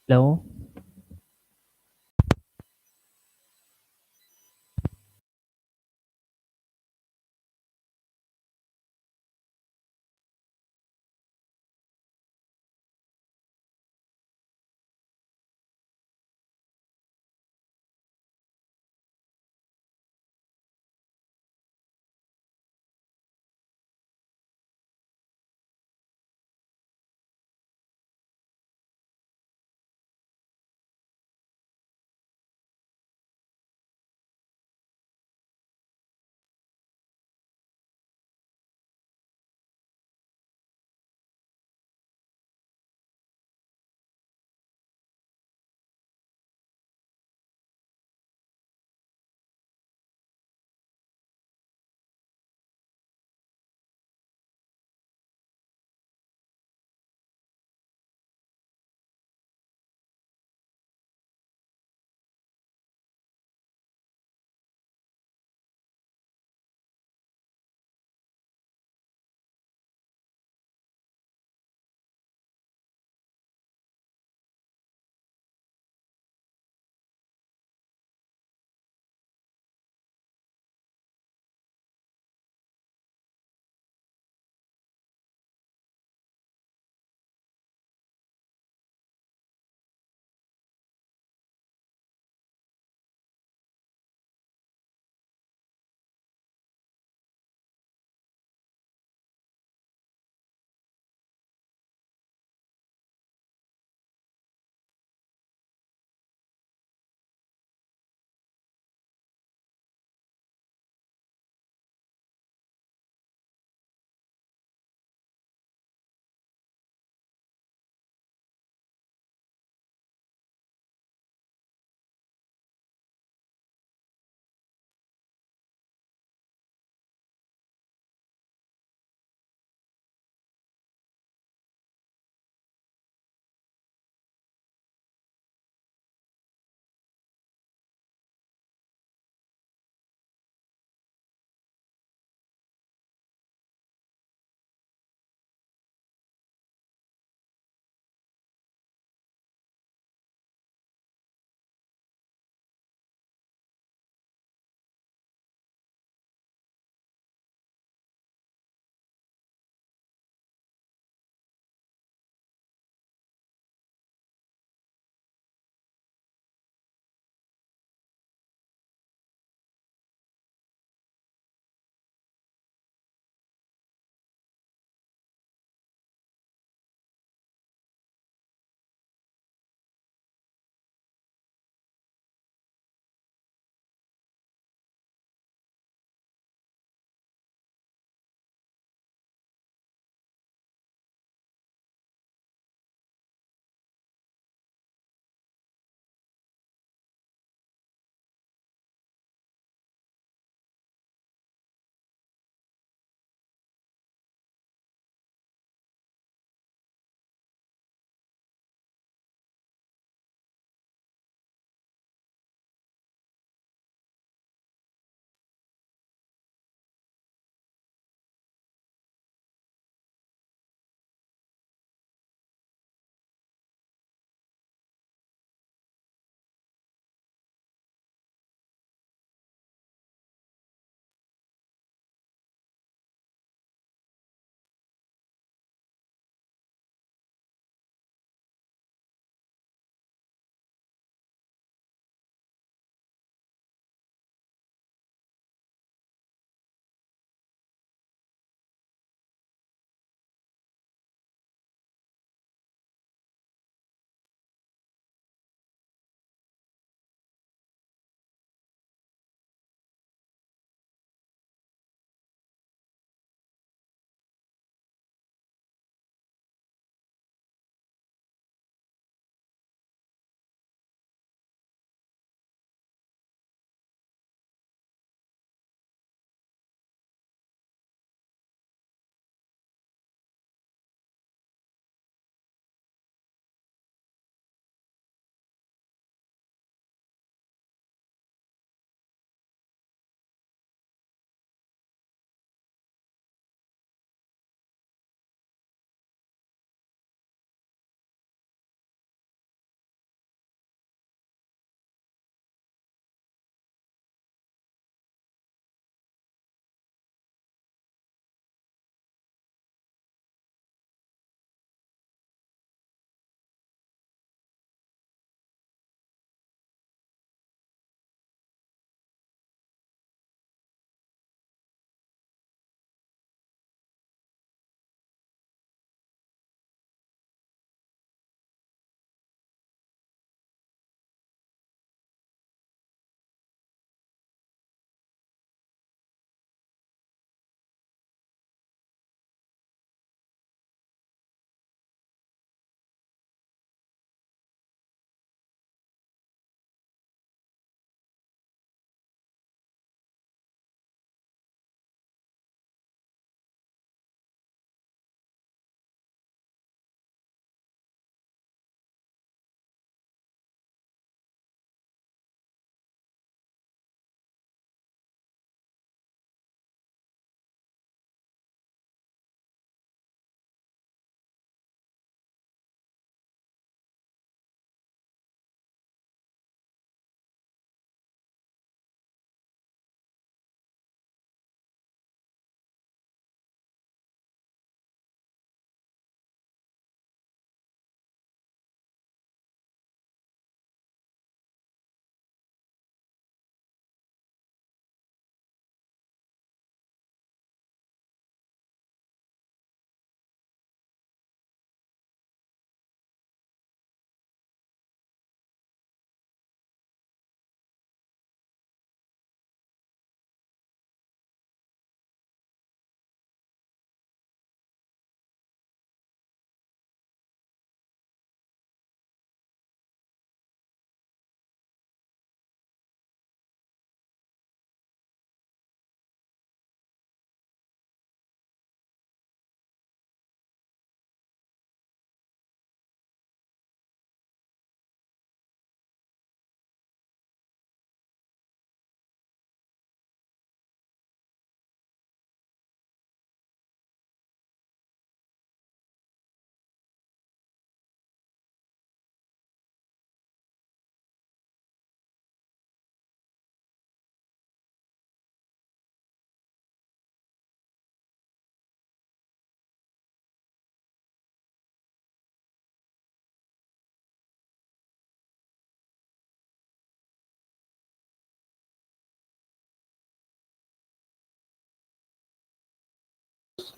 แล้ว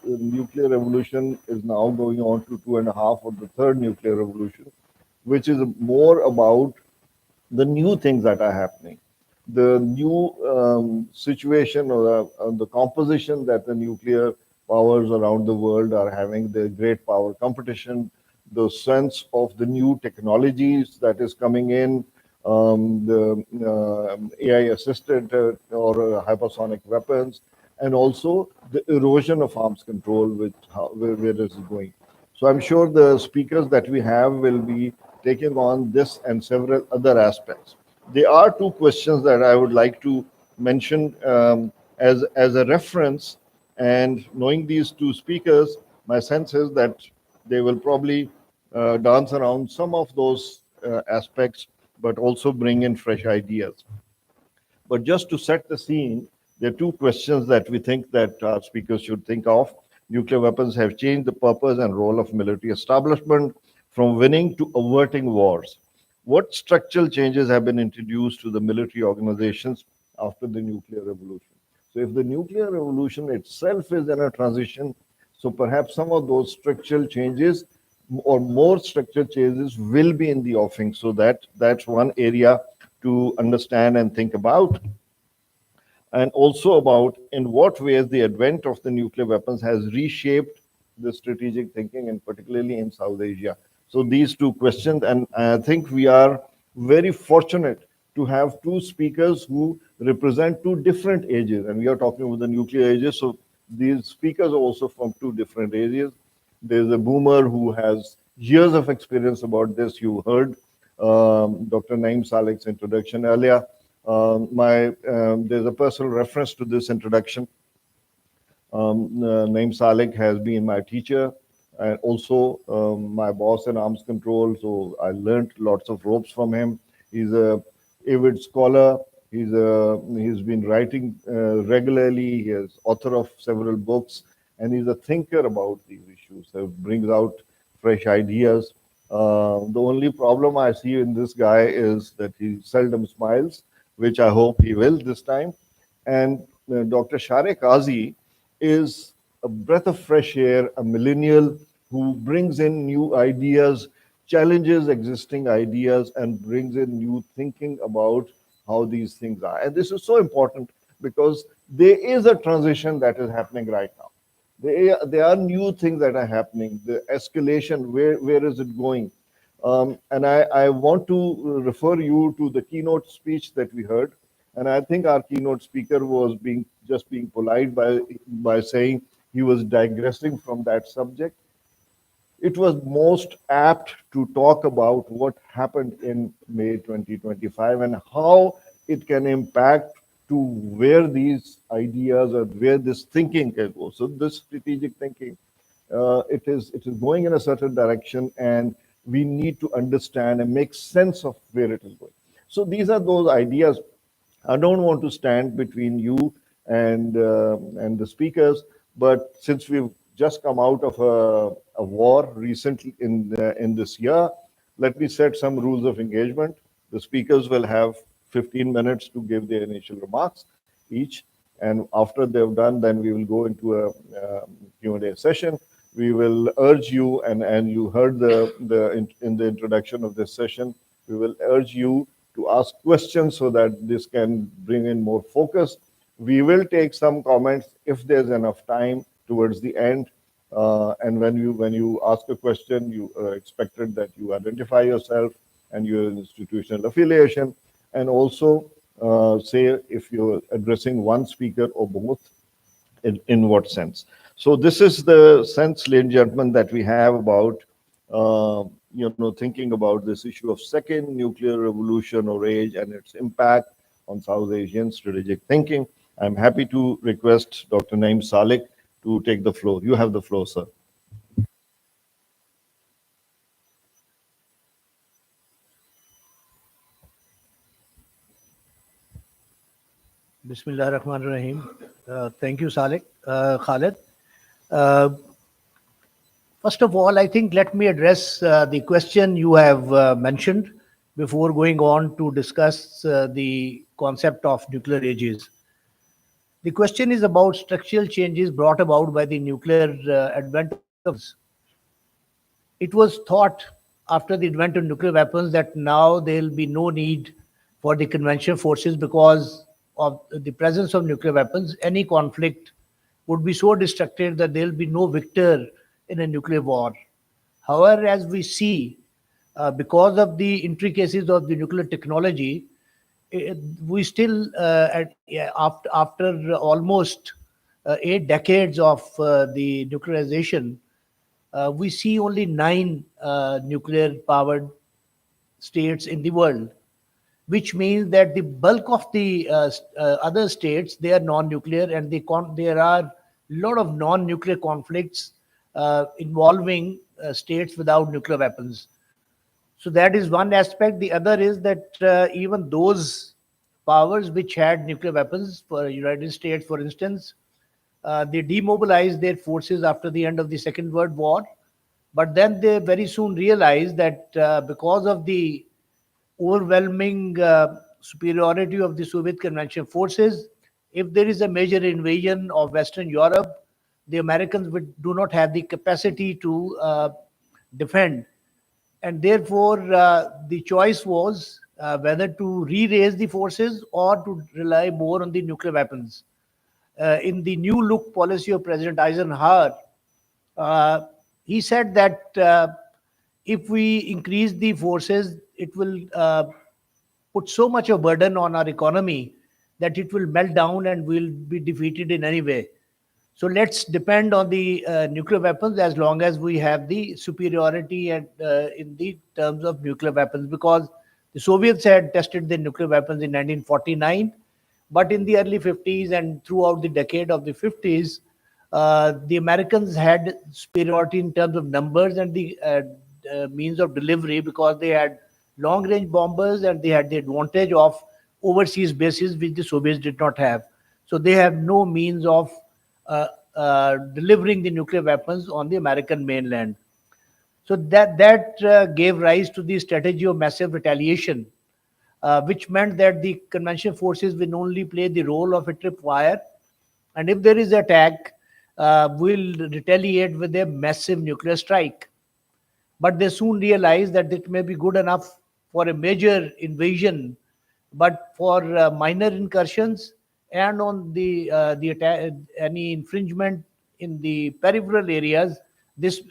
nuclear revolution is now going on to 2.5 or the third nuclear revolution, which is more about the new things that are happening, the new situation or the composition that the nuclear powers around the world are having, the great power competition, the sense of the new technologies that is coming in, the AI-assisted or hypersonic weapons, and also the erosion of arms control, where this is going. So I'm sure the speakers that we have will be taking on this and several other aspects. There are two questions that I would like to mention as a reference, and knowing these two speakers, my sense is that they will probably dance around some of those aspects, but also bring in fresh ideas. But just to set the scene, there are two questions that we think that our speakers should think of. Nuclear weapons have changed the purpose and role of military establishment from winning to averting wars. What structural changes have been introduced to the military organizations after the nuclear revolution? So if the nuclear revolution itself is in a transition, so perhaps some of those structural changes or more structural changes will be in the offing. So that's one area to understand and think about. And also about in what ways the advent of the nuclear weapons has reshaped the strategic thinking, and particularly in South Asia. So these two questions, and I think we are very fortunate to have two speakers who represent two different ages, and we are talking about the nuclear ages. So these speakers are also from two different ages. There's a boomer who has years of experience about this. You heard Dr. Naeem Salik's introduction earlier. There's a personal reference to this introduction. Naeem Salik has been my teacher and also my boss in arms control. So I learned lots of ropes from him. He's a avid scholar. He's been writing regularly. He is author of several books, and he's a thinker about these issues. He brings out fresh ideas. The only problem I see in this guy is that he seldom smiles, which I hope he will this time. And Dr. Share Kazi is a breath of fresh air, a millennial who brings in new ideas, challenges existing ideas, and brings in new thinking about how these things are. And this is so important because there is a transition that is happening right now. There are new things that are happening. The escalation, where is it going? And I want to refer you to the keynote speech that we heard. And I think our keynote speaker was being polite by saying he was digressing from that subject. It was most apt to talk about what happened in May 2025 and how it can impact to where these ideas or where this thinking can go. So this strategic thinking, it is going in a certain direction, and we need to understand and make sense of where it is going. So these are those ideas. I don't want to stand between you and the speakers, but since we've just come out of a war recently in this year, let me set some rules of engagement. The speakers will have 15 minutes to give their initial remarks each, and after they've done, then we will go into a Q&A session. We will urge you, and you heard in the introduction of this session, we will urge you to ask questions so that this can bring in more focus. We will take some comments if there's enough time towards the end. And when you ask a question, you are expected that you identify yourself and your institutional affiliation, and also say if you're addressing one speaker or both, in what sense. So this is the sense, ladies and gentlemen, that we have about thinking about this issue of second nuclear revolution or age and its impact on South Asian strategic thinking. I'm happy to request Dr. Naeem Salik to take the floor. You have the floor, sir. Bismillah ar-Rahman ar-Rahim. Thank you, Khalid. First of all, I think let me address the question you have mentioned before going on to discuss the concept of nuclear ages. The question is about structural changes brought about by the nuclear advent of nuclear weapons. It was thought after the advent of nuclear weapons that now there will be no need for the conventional forces because of the presence of nuclear weapons. Any conflict would be so destructive that there will be no victor in a nuclear war. However, as we see, because of the intricacies of the nuclear technology, we still, yeah, after almost 8 decades of the nuclearization, we see only nine nuclear powered states in the world, which means that the bulk of the other states, they are non-nuclear, and there are a lot of non-nuclear conflicts involving states without nuclear weapons. So that is one aspect. The other is that even those powers which had nuclear weapons, for United States, for instance, they demobilized their forces after the end of the Second World War, but then they very soon realized that because of the overwhelming superiority of the Soviet conventional forces, if there is a major invasion of Western Europe, the Americans do not have the capacity to defend, and therefore the choice was whether to re-raise the forces or to rely more on the nuclear weapons. In the new look policy of President Eisenhower, uh, he said that if we increase the forces, it will put so much of burden on our economy that it will melt down and will be defeated in any way. So let's depend on the nuclear weapons as long as we have the superiority and in the terms of nuclear weapons, because the Soviets had tested their nuclear weapons in 1949, but in the early 50s and throughout the decade of the 50s, the Americans had superiority in terms of numbers and the means of delivery, because they had long range bombers and they had the advantage of overseas bases which the Soviets did not have. So they have no means of delivering the nuclear weapons on the American mainland. So that gave rise to the strategy of massive retaliation, which meant that the conventional forces will only play the role of a tripwire, and if there is attack, will retaliate with a massive nuclear strike. But they soon realized that it may be good enough for a major invasion, but for minor incursions and on the attack, any infringement in the peripheral areas, this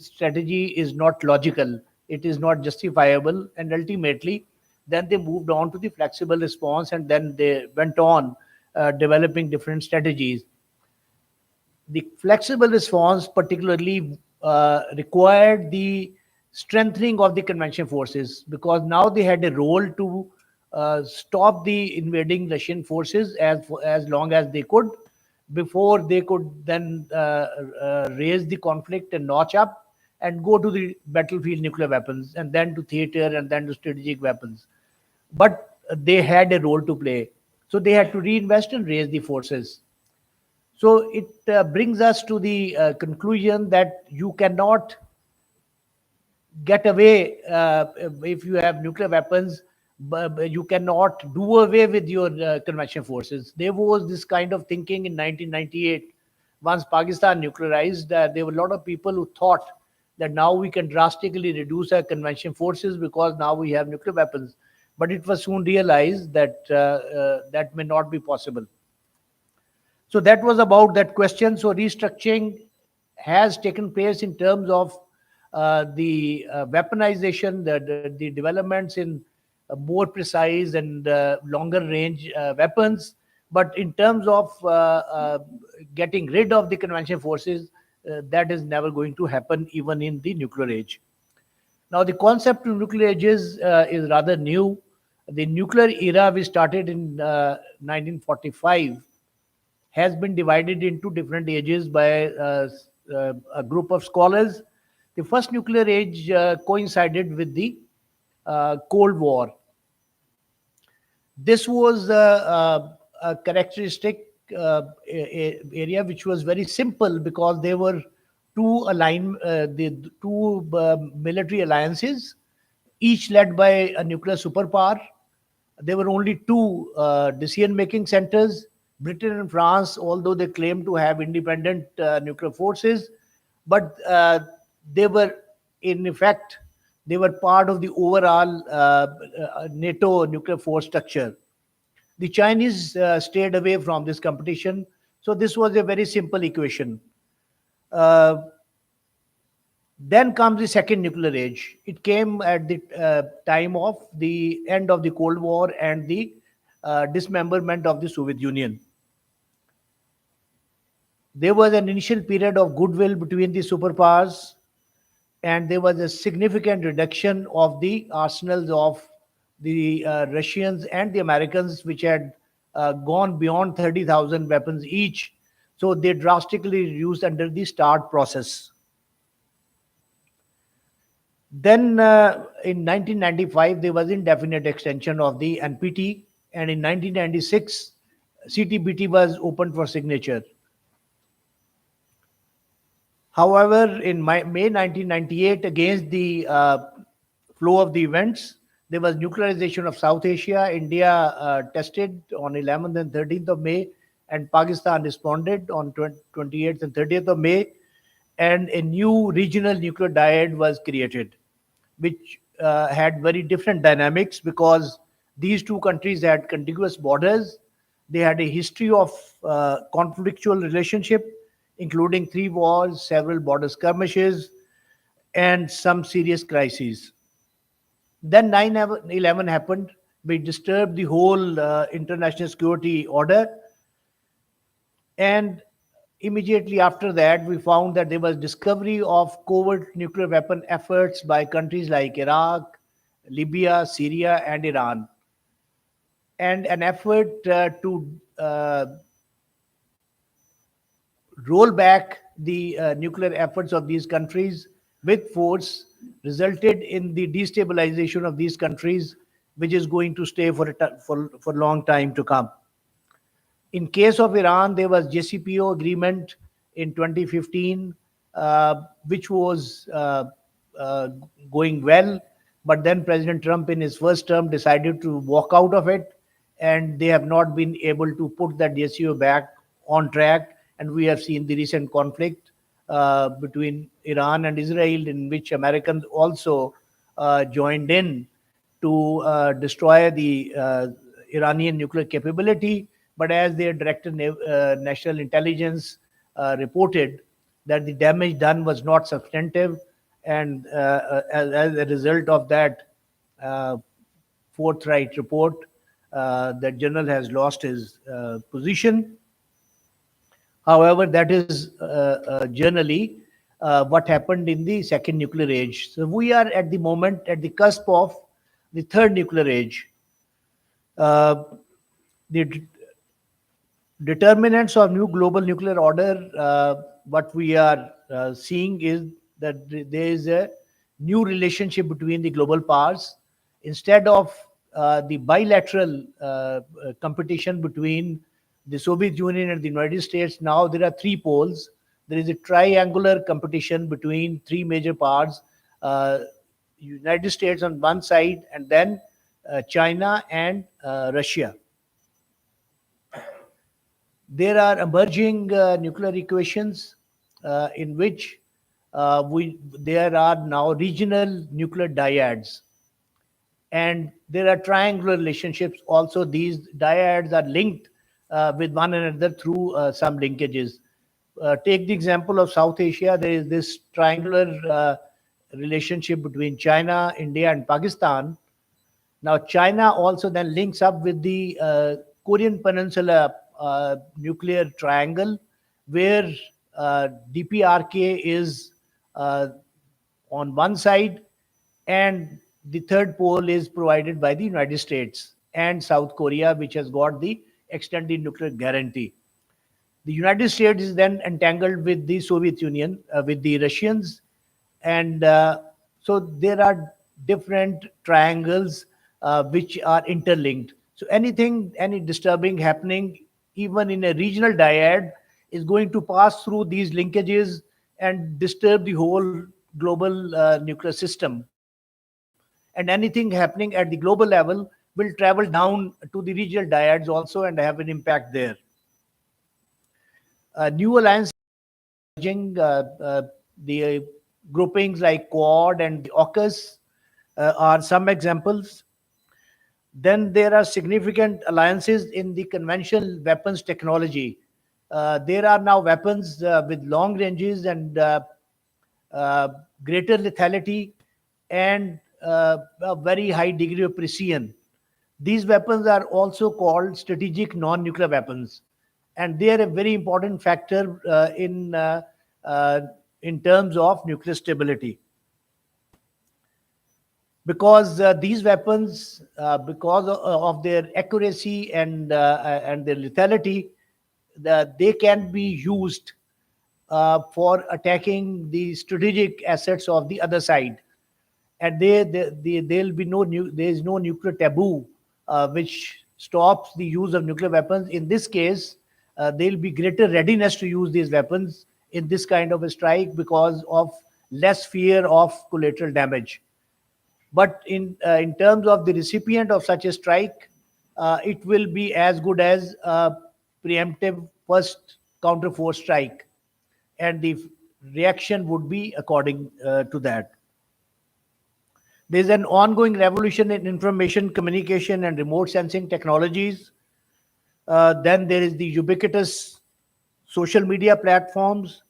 strategy is not logical. It is not justifiable, and ultimately, then they moved on to the flexible response, and then they went on developing different strategies. The flexible response particularly required the strengthening of the convention forces, because now they had a role to stop the invading Russian forces as long as they could, before they could then raise the conflict and notch up and go to the battlefield nuclear weapons, and then to theater, and then to strategic weapons. But they had a role to play, so they had to reinvest and raise the forces. So it brings us to the conclusion that you cannot get away if you have nuclear weapons, but you cannot do away with your conventional forces. There was this kind of thinking in 1998. Once Pakistan nuclearized, there were a lot of people who thought that now we can drastically reduce our conventional forces because now we have nuclear weapons. But it was soon realized that that may not be possible. So that was about that question. So restructuring has taken place in terms of the weaponization, the developments in more precise and longer range weapons. But in terms of getting rid of the conventional forces, that is never going to happen even in the nuclear age. Now, the concept of nuclear ages is rather new. The nuclear era, we started in 1945, has been divided into different ages by a group of scholars. The first nuclear age coincided with the Cold War. This was a characteristic area which was very simple, because there were the two military alliances, each led by a nuclear superpower. There were only two decision-making centers, Britain and France, although they claim to have independent nuclear forces, but they were, in effect, they were part of the overall NATO nuclear force structure. The Chinese stayed away from this competition. So this was a very simple equation. Uh, then comes the second nuclear age. It came at the time of the end of the Cold War and the dismemberment of the Soviet Union. There was an initial period of goodwill between the superpowers, and there was a significant reduction of the arsenals of the Russians and the Americans, which had gone beyond 30,000 weapons each. So they drastically reduced under the START process. Then in 1995, there was indefinite extension of the NPT, and in 1996, CTBT was opened for signature. However, in May 1998, against the flow of the events, there was nuclearization of South Asia. India tested on 11th and 13th of May, and Pakistan responded on 28th and 30th of May, and a new regional nuclear dyad was created, which had very different dynamics because these two countries had contiguous borders. They had a history of conflictual relationship, including three wars, several border skirmishes, and some serious crises. Then 9/11 happened, which disturbed the whole international security order. And immediately after that, we found that there was discovery of covert nuclear weapon efforts by countries like Iraq, Libya, Syria, and Iran, and an effort to roll back the nuclear efforts of these countries with force resulted in the destabilization of these countries, which is going to stay for long time to come. In case of Iran, there was JCPO agreement in 2015, which was going well, but then President Trump, in his first term, decided to walk out of it, and they have not been able to put that JCPO back on track. And we have seen the recent conflict between Iran and Israel, in which Americans also joined in to destroy the Iranian nuclear capability. But as their director, national intelligence, reported that the damage done was not substantive, and as a result of that uh, forthright report, the general has lost his position. However, that is generally what happened in the second nuclear age. So we are at the moment at the cusp of the third nuclear age. Uh, the determinants of new global nuclear order, what we are seeing is that there is a new relationship between the global powers. Instead of the bilateral competition between the Soviet Union and the United States, now there are three poles. There is a triangular competition between three major powers, United States on one side, and then China and Russia. There are emerging nuclear equations in which there are now regional nuclear dyads, and there are triangular relationships also. These dyads are linked with one another through some linkages. Take the example of South Asia. There is this triangular relationship between China, India, and Pakistan. Now, China also then links up with the Korean Peninsula nuclear triangle, where DPRK is uh, on one side, and the third pole is provided by the United States and South Korea, which has got the extended nuclear guarantee. The United States is then entangled with the Soviet Union, with the Russians, and so there are different triangles which are interlinked. So anything, any disturbing happening, even in a regional dyad, is going to pass through these linkages and disturb the whole global nuclear system. And anything happening at the global level will travel down to the regional dyads also and have an impact there. New alliances emerging, the groupings like Quad and the AUKUS are some examples. Then there are significant alliances in the conventional weapons technology. There are now weapons with long ranges and uh, greater lethality and a very high degree of precision. These weapons are also called strategic non-nuclear weapons, and they are a very important factor uh, in terms of nuclear stability, because these weapons, because of their accuracy and their lethality, they can be used for attacking the strategic assets of the other side, and there'll be there is no nuclear taboo which stops the use of nuclear weapons. In this case, there'll be greater readiness to use these weapons in this kind of a strike because of less fear of collateral damage. But in terms of the recipient of such a strike, it will be as good as a preemptive first counter force strike, and the reaction would be according to that. There's an ongoing revolution in information communication and remote sensing technologies. Then there is the ubiquitous social media platforms,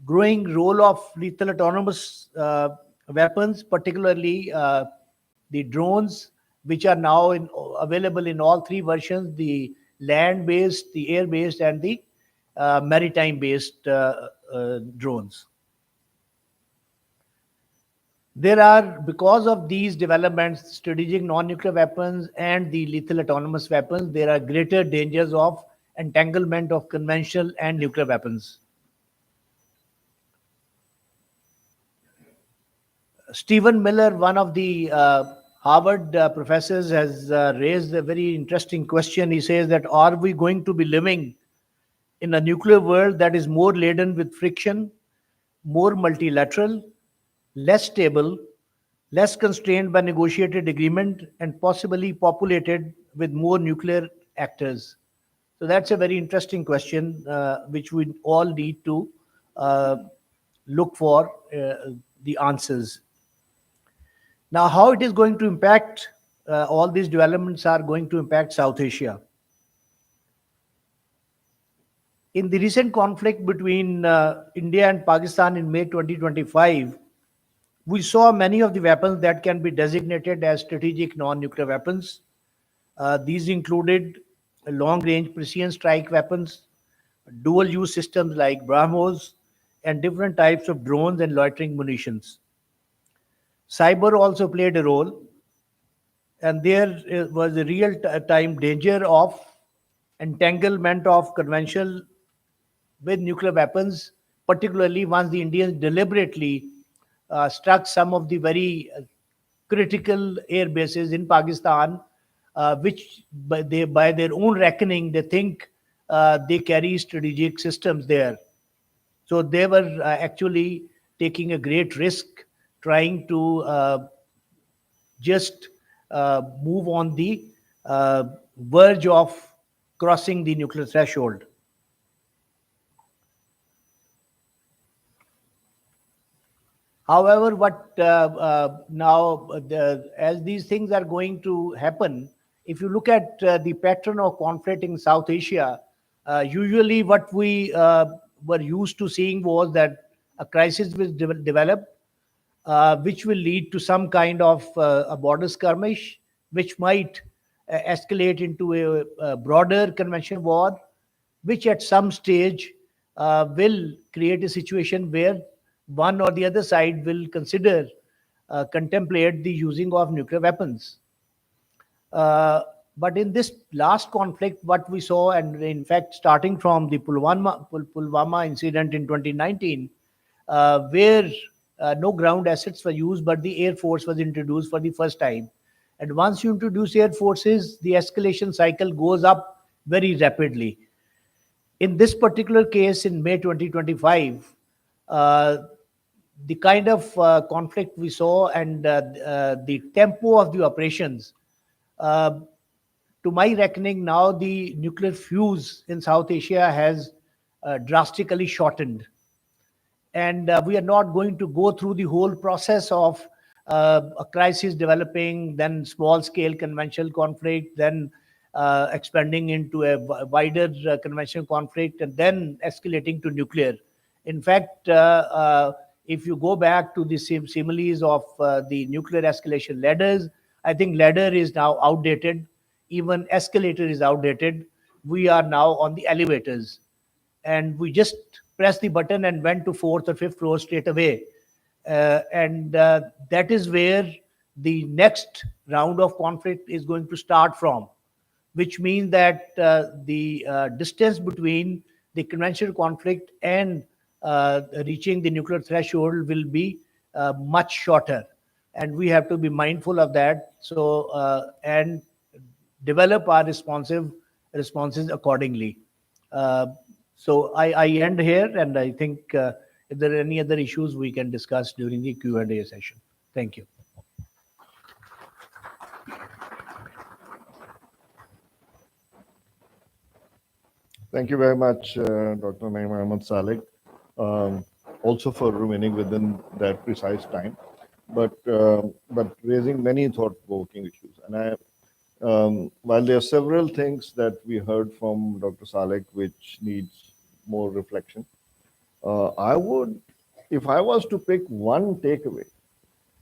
growing role of lethal autonomous weapons, particularly the drones, which are now available in all three versions: the land-based, the air-based, and the maritime-based drones. There are, because of these developments, strategic non-nuclear weapons and the lethal autonomous weapons, there are greater dangers of entanglement of conventional and nuclear weapons. Stephen Miller, one of the Harvard professors, has raised a very interesting question. He says that, are we going to be living in a nuclear world that is more laden with friction, more multilateral, less stable, less constrained by negotiated agreement, and possibly populated with more nuclear actors? So that's a very interesting question, which we all need to uh, look for the answers. Now, how it is going to impact, all these developments are going to impact South Asia. In the recent conflict between India and Pakistan in May 2025, we saw many of the weapons that can be designated as strategic non-nuclear weapons. These included long-range precision strike weapons, dual-use systems like BrahMos, and different types of drones and loitering munitions. Cyber also played a role, and there was a real-time danger of entanglement of conventional with nuclear weapons, particularly once the Indians deliberately struck some of the very critical air bases in Pakistan, which by their own reckoning, they think they carry strategic systems there. So they were actually taking a great risk trying to just move on the verge of crossing the nuclear threshold. However, what now, as these things are going to happen, if you look at the pattern of conflict in South Asia, usually what we were used to seeing was that a crisis will develop, which will lead to some kind of a border skirmish, which might escalate into a broader conventional war, which at some stage will create a situation where one or the other side will contemplate the using of nuclear weapons. Uh, but in this last conflict, what we saw, and in fact, starting from the Pulwama incident in 2019, where no ground assets were used, but the Air Force was introduced for the first time. And once you introduce air forces, the escalation cycle goes up very rapidly. In this particular case, in May 2025, uh, the kind of conflict we saw and the tempo of the operations, uh, to my reckoning, now the nuclear fuse in South Asia has drastically shortened. And we are not going to go through the whole process of a crisis developing, then small scale conventional conflict, then expanding into a wider conventional conflict, and then escalating to nuclear. In fact, if you go back to the similes of the nuclear escalation ladders, I think ladder is now outdated. Even escalator is outdated. We are now on the elevators, and we just pressed the button and went to fourth or fifth floor straight away. And that is where the next round of conflict is going to start from, which means that the distance between the conventional conflict and reaching the nuclear threshold will be much shorter. And we have to be mindful of that. So, and develop our responses accordingly. So I end here, and I think if there are any other issues, we can discuss during the Q&A session. Thank you. Thank you very much, Dr. Naeem Ahmed Saleh, also for remaining within that precise time, but raising many thought-provoking issues. And while there are several things that we heard from Dr. Saleh which needs more reflection, I would, if I was to pick one takeaway,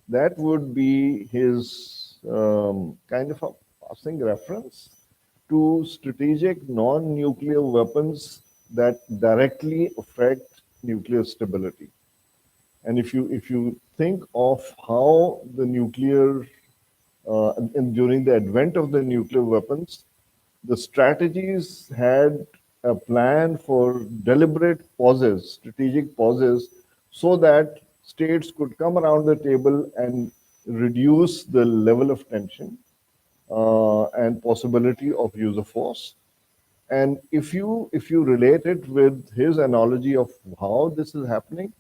that would be his kind of a passing reference to strategic non-nuclear weapons that directly affect nuclear stability. And if you think of how the nuclear and during the advent of the nuclear weapons, the strategies had a plan for deliberate pauses, strategic pauses, so that states could come around the table and reduce the level of tension and possibility of use of force. And if you relate it with his analogy of how this is happening,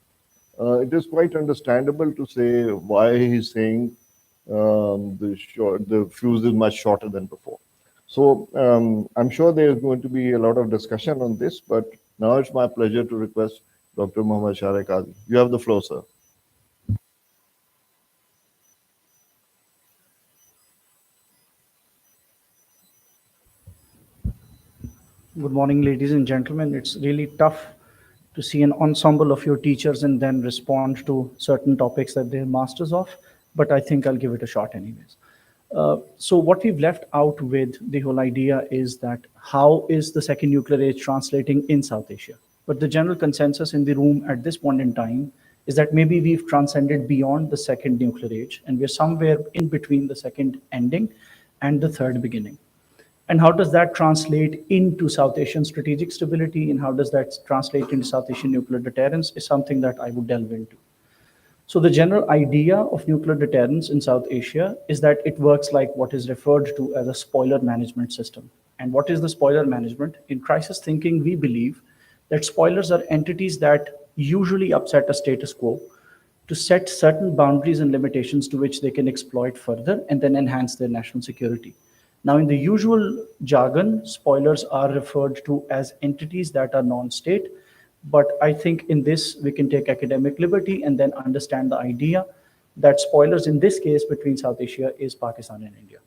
it is quite understandable to say why he's saying the fuse is much shorter than before. So I'm sure there's going to be a lot of discussion on this, but now it's my pleasure to request Dr. Muhammad Shariq Qazi. You have the floor, sir. Good morning, ladies and gentlemen. It's really tough to see an ensemble of your teachers and then respond to certain topics that they're masters of, but I think I'll give it a shot anyways. So what we've left out with the whole idea is that how is the second nuclear age translating in South Asia? But the general consensus in the room at this point in time is that maybe we've transcended beyond the second nuclear age and we're somewhere in between the second ending and the third beginning. And how does that translate into South Asian strategic stability, and how does that translate into South Asian nuclear deterrence is something that I would delve into. So the general idea of nuclear deterrence in South Asia is that it works like what is referred to as a spoiler management system. And what is the spoiler management? In crisis thinking, we believe that spoilers are entities that usually upset a status quo to set certain boundaries and limitations to which they can exploit further and then enhance their national security. Now, in the usual jargon, spoilers are referred to as entities that are non-state, but I think in this we can take academic liberty and then understand the idea that spoilers in this case between South Asia is Pakistan and India,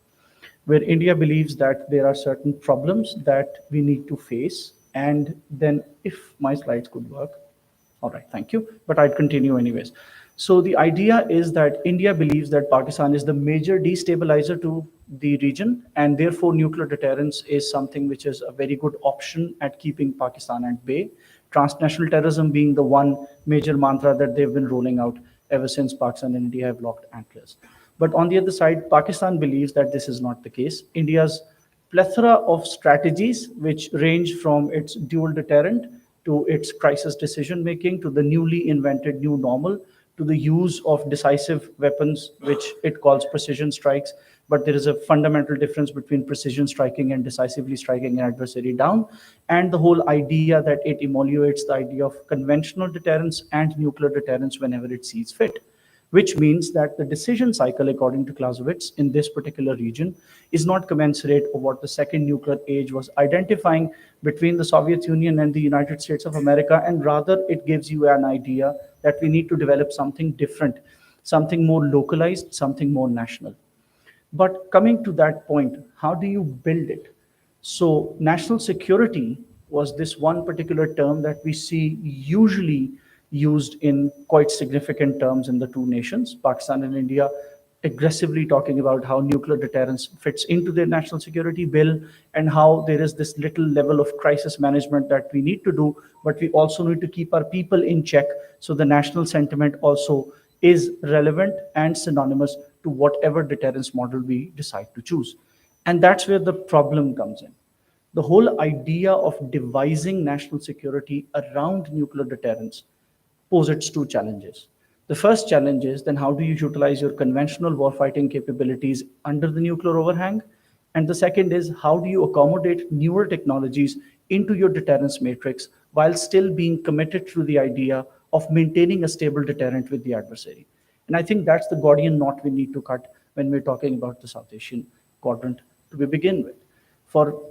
where India believes that there are certain problems that we need to face. And then if my slides could work, all right, thank you, but I'd continue anyways. So the idea is that India believes that Pakistan is the major destabilizer to the region, and therefore nuclear deterrence is something which is a very good option at keeping Pakistan at bay. Transnational terrorism being the one major mantra that they've been rolling out ever since Pakistan and India have locked antlers. But on the other side, Pakistan believes that this is not the case. India's plethora of strategies, which range from its dual deterrent to its crisis decision making to the newly invented new normal, to the use of decisive weapons, which it calls precision strikes. But there is a fundamental difference between precision striking and decisively striking an adversary down. And the whole idea that it emulates the idea of conventional deterrence and nuclear deterrence whenever it sees fit. which means that the decision cycle, according to Clausewitz, in this particular region is not commensurate of what the second nuclear age was identifying between the Soviet Union and the United States of America, and rather it gives you an idea that we need to develop something different, something more localized, something more national. But coming to that point, how do you build it? So, national security was this one particular term that we see usually used in quite significant terms in the two nations, Pakistan and India, aggressively talking about how nuclear deterrence fits into their national security bill and how there is this little level of crisis management that we need to do, but we also need to keep our people in check. So, the national sentiment also is relevant and synonymous to whatever deterrence model we decide to choose. And that's where the problem comes in. The whole idea of devising national security around nuclear deterrence poses two challenges. The first challenge is then how do you utilize your conventional warfighting capabilities under the nuclear overhang? And the second is how do you accommodate newer technologies into your deterrence matrix while still being committed to the idea of maintaining a stable deterrent with the adversary? And I think that's the Gordian knot we need to cut when we're talking about the South Asian quadrant to begin with. For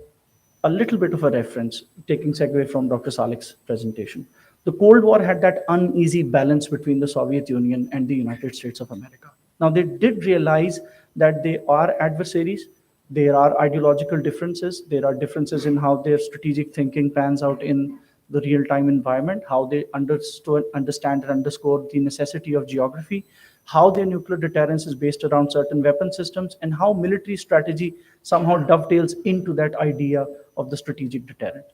a little bit of a reference, taking segue from Dr. Salik's presentation, the Cold War had that uneasy balance between the Soviet Union and the United States of America. Now, they did realize that they are adversaries. There are ideological differences. There are differences in how their strategic thinking pans out in the real-time environment, how they understand and underscore the necessity of geography, how their nuclear deterrence is based around certain weapon systems, and how military strategy somehow dovetails into that idea of the strategic deterrent.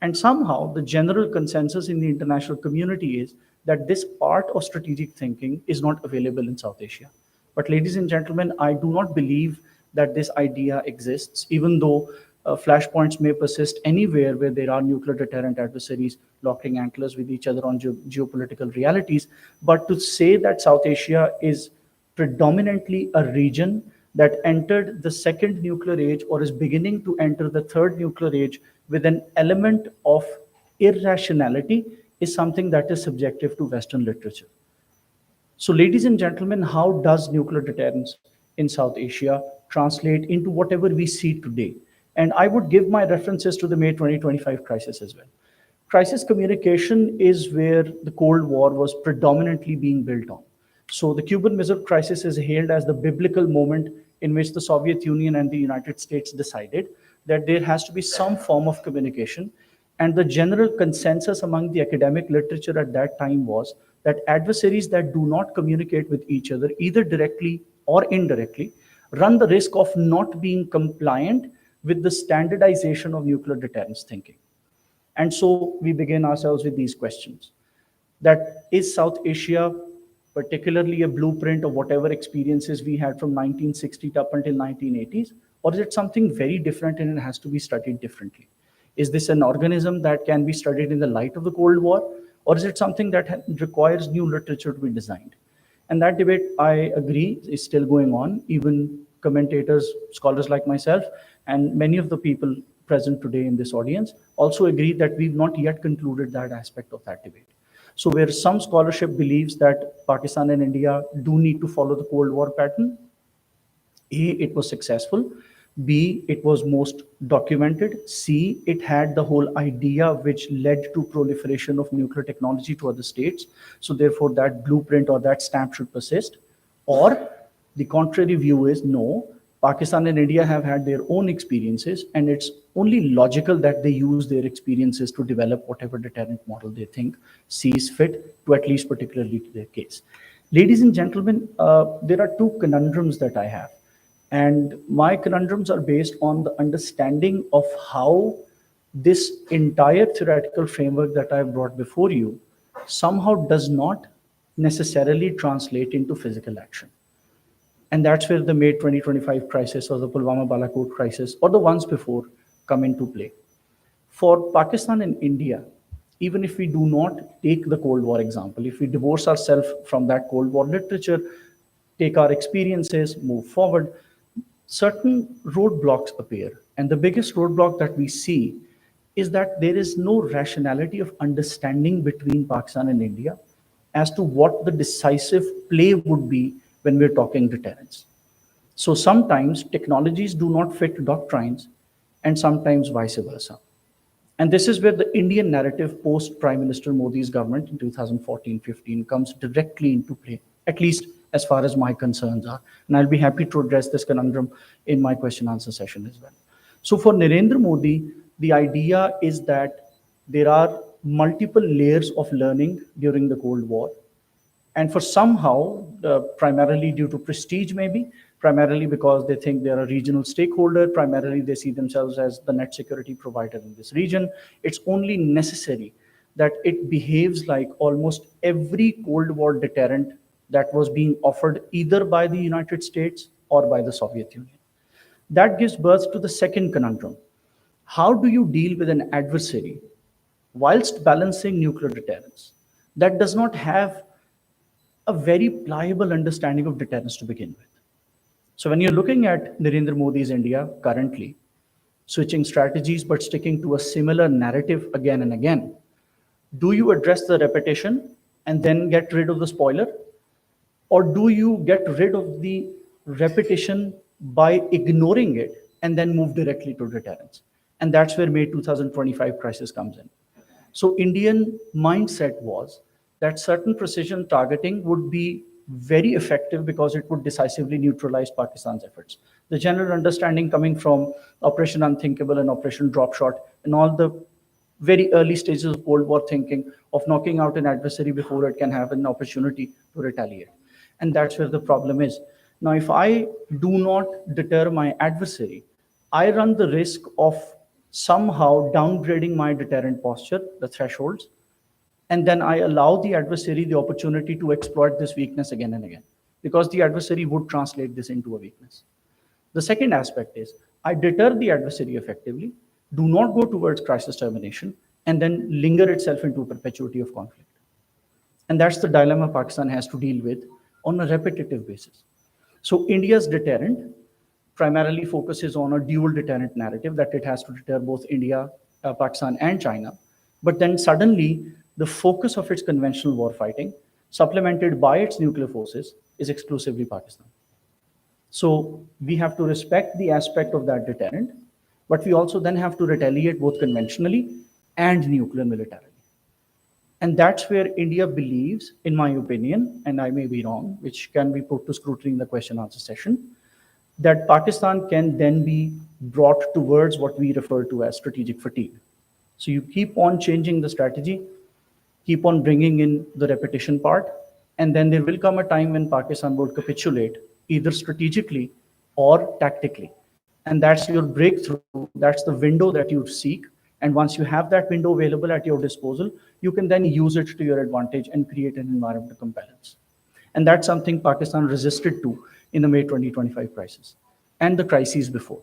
And somehow the general consensus in the international community is that this part of strategic thinking is not available in South Asia. But ladies and gentlemen, I do not believe that this idea exists, even though flashpoints may persist anywhere where there are nuclear deterrent adversaries locking antlers with each other on geopolitical realities. But to say that South Asia is predominantly a region that entered the second nuclear age or is beginning to enter the third nuclear age with an element of irrationality is something that is subjective to Western literature. So, ladies and gentlemen, how does nuclear deterrence in South Asia translate into whatever we see today? And I would give my references to the May 2025 crisis as well. Crisis communication is where the Cold War was predominantly being built on. So the Cuban Missile Crisis is hailed as the biblical moment in which the Soviet Union and the United States decided that there has to be some form of communication. And the general consensus among the academic literature at that time was that adversaries that do not communicate with each other, either directly or indirectly, run the risk of not being compliant with the standardization of nuclear deterrence thinking. And so we begin ourselves with these questions. That is South Asia particularly a blueprint of whatever experiences we had from 1960 up until 1980s? Or is it something very different and it has to be studied differently? Is this an organism that can be studied in the light of the Cold War? Or is it something that requires new literature to be designed? And that debate, I agree, is still going on. Even commentators, scholars like myself, and many of the people present today in this audience also agree that we've not yet concluded that aspect of that debate. So where some scholarship believes that Pakistan and India do need to follow the Cold War pattern, A, it was successful. B, it was most documented. C, it had the whole idea which led to proliferation of nuclear technology to other states. So therefore that blueprint or that stamp should persist. Or the contrary view is no, Pakistan and India have had their own experiences and it's only logical that they use their experiences to develop whatever deterrent model they think sees fit to at least particularly to their case. Ladies and gentlemen, there are two conundrums that I have. And my conundrums are based on the understanding of how this entire theoretical framework that I've brought before you somehow does not necessarily translate into physical action. And that's where the May 2025 crisis or the Pulwama Balakot crisis or the ones before come into play. For Pakistan and India, even if we do not take the Cold War example, if we divorce ourselves from that Cold War literature, take our experiences, move forward, certain roadblocks appear. And the biggest roadblock that we see is that there is no rationality of understanding between Pakistan and India. as to what the decisive play would be when we're talking deterrence. So sometimes technologies do not fit doctrines, and sometimes vice versa. And this is where the Indian narrative post Prime Minister Modi's government in 2014-15 comes directly into play, at least as far as my concerns are. And I'll be happy to address this conundrum in my question answer session as well. So for Narendra Modi, the idea is that there are multiple layers of learning during the Cold War. And for somehow, primarily due to prestige maybe, primarily because they think they're a regional stakeholder, primarily they see themselves as the net security provider in this region, it's only necessary that it behaves like almost every Cold War deterrent that was being offered either by the United States or by the Soviet Union. That gives birth to the second conundrum. How do you deal with an adversary whilst balancing nuclear deterrence that does not have a very pliable understanding of deterrence to begin with? So when you're looking at Narendra Modi's India currently, switching strategies but sticking to a similar narrative again and again, do you address the repetition and then get rid of the spoiler? Or do you get rid of the repetition by ignoring it and then move directly to deterrence? And that's where May 2025 crisis comes in. So Indian mindset was that certain precision targeting would be very effective because it would decisively neutralize Pakistan's efforts. The general understanding coming from Operation Unthinkable and Operation Dropshot and all the very early stages of Cold War thinking of knocking out an adversary before it can have an opportunity to retaliate. And that's where the problem is. Now, if I do not deter my adversary, I run the risk of somehow downgrading my deterrent posture, the thresholds, and then I allow the adversary the opportunity to exploit this weakness again and again, because the adversary would translate this into a weakness. The second aspect is I deter the adversary effectively, do not go towards crisis termination, and then linger itself into perpetuity of conflict. And that's the dilemma Pakistan has to deal with on a repetitive basis. So India's deterrent primarily focuses on a dual deterrent narrative that it has to deter both India, Pakistan, and China. But then suddenly, the focus of its conventional warfighting, supplemented by its nuclear forces, is exclusively Pakistan. So we have to respect the aspect of that deterrent, but we also then have to retaliate both conventionally and nuclear militarily. And that's where India believes, in my opinion, and I may be wrong, which can be put to scrutiny in the question answer session, that Pakistan can then be brought towards what we refer to as strategic fatigue. So you keep on changing the strategy, keep on bringing in the repetition part, and then there will come a time when Pakistan would capitulate either strategically or tactically. And that's your breakthrough, that's the window that you seek. And once you have that window available at your disposal, you can then use it to your advantage and create an environment of imbalance. And that's something Pakistan resisted to in the May 2025 crisis and the crises before.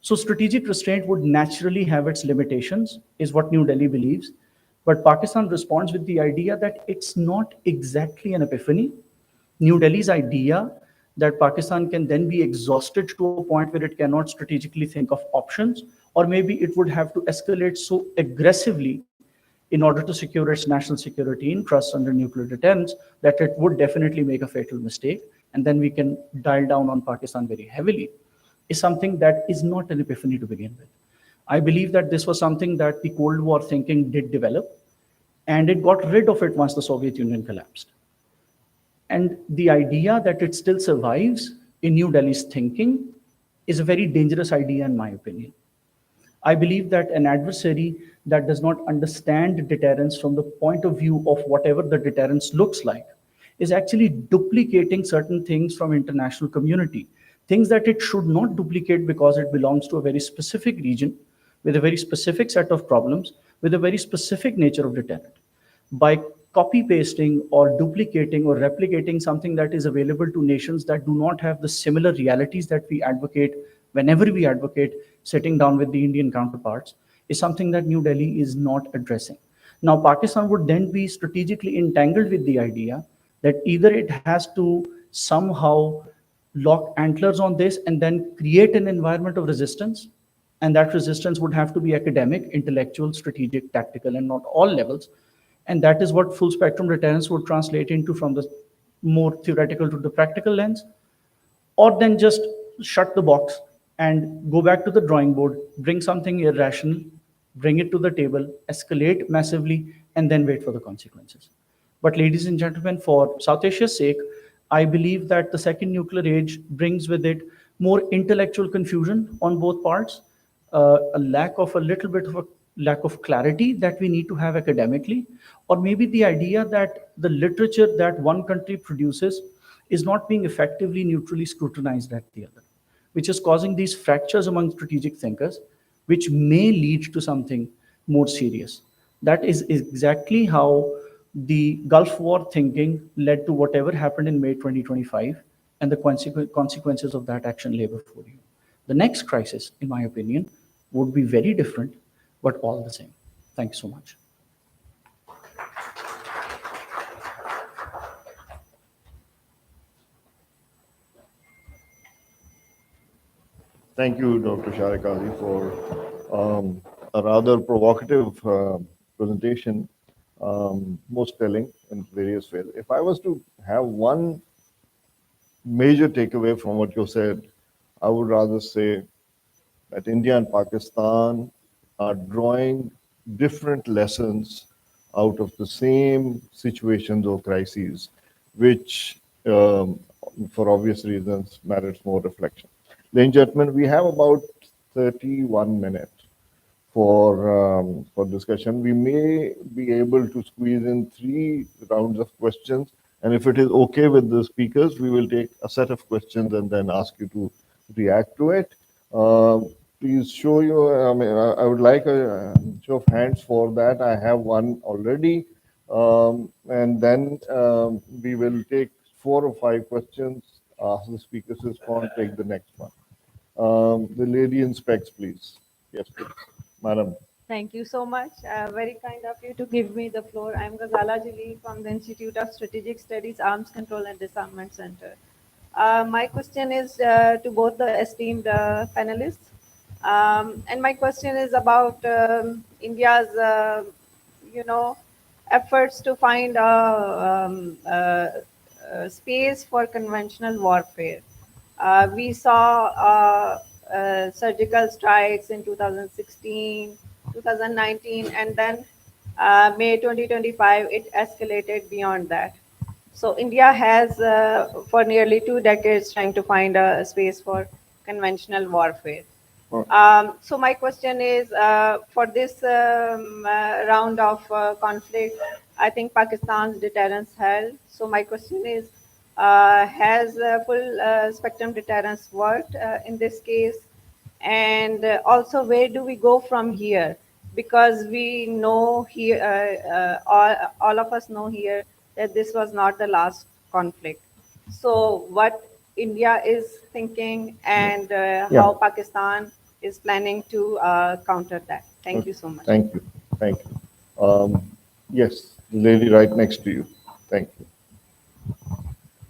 So strategic restraint would naturally have its limitations, is what New Delhi believes. But Pakistan responds with the idea that it's not exactly an epiphany. New Delhi's idea that Pakistan can then be exhausted to a point where it cannot strategically think of options, or maybe it would have to escalate so aggressively in order to secure its national security interests under nuclear deterrence that it would definitely make a fatal mistake, and then we can dial down on Pakistan very heavily, is something that is not an epiphany to begin with. I believe that this was something that the Cold War thinking did develop, and it got rid of it once the Soviet Union collapsed. And the idea that it still survives in New Delhi's thinking is a very dangerous idea, in my opinion. I believe that an adversary that does not understand deterrence from the point of view of whatever the deterrence looks like is actually duplicating certain things from international community, things that it should not duplicate because it belongs to a very specific region with a very specific set of problems, with a very specific nature of deterrent. By copy pasting or duplicating or replicating something that is available to nations that do not have the similar realities that we advocate whenever we advocate sitting down with the Indian counterparts, is something that New Delhi is not addressing. Now, Pakistan would then be strategically entangled with the idea that either it has to somehow lock antlers on this and then create an environment of resistance, and that resistance would have to be academic, intellectual, strategic, tactical, and not all levels. And that is what full spectrum deterrence would translate into from the more theoretical to the practical lens. Or then just shut the box and go back to the drawing board, bring something irrational, bring it to the table, escalate massively, and then wait for the consequences. But, ladies and gentlemen, for South Asia's sake, I believe that the second nuclear age brings with it more intellectual confusion on both parts, a little bit of a lack of clarity that we need to have academically, or maybe the idea that the literature that one country produces is not being effectively neutrally scrutinized at the other, which is causing these fractures among strategic thinkers, which may lead to something more serious. That is exactly how the Gulf War thinking led to whatever happened in May 2025 and the consequences of that action lay before you. The next crisis, in my opinion, would be very different, but all the same. Thank you so much. Thank you, Dr. Sharikazi, for a rather provocative presentation, most telling in various ways. If I was to have one major takeaway from what you said, I would rather say that India and Pakistan are drawing different lessons out of the same situations or crises, which, for obvious reasons, merits more reflection. Ladies and gentlemen, we have about 31 minutes for discussion. We may be able to squeeze in 3 rounds of questions, and if it is okay with the speakers, we will take a set of questions and then ask you to react to it. Please show your, I would like a show of hands for that. I have one already. And then we will take 4 or 5 questions, ask the speakers to respond, take the next one. The lady in specs, please. Yes, please. Madam. Thank you so much. Very kind of you to give me the floor. I'm Ghazala Jili from the Institute of Strategic Studies, Arms Control and Disarmament Center. My question is to both the esteemed panelists. And my question is about India's, efforts to find a space for conventional warfare. We saw surgical strikes in 2016, 2019, and then May 2025, it escalated beyond that. So India has, for nearly 2 decades, trying to find a space for conventional warfare. So my question is, for this round of conflict, I think Pakistan's deterrence held. So my question is, has full spectrum deterrence worked in this case? And also, where do we go from here? Because we know here, all of us know here that this was not the last conflict. So what India is thinking and how Pakistan is planning to counter that. Thank you so much. Thank you. Thank you. Yes, the lady right next to you. Thank you.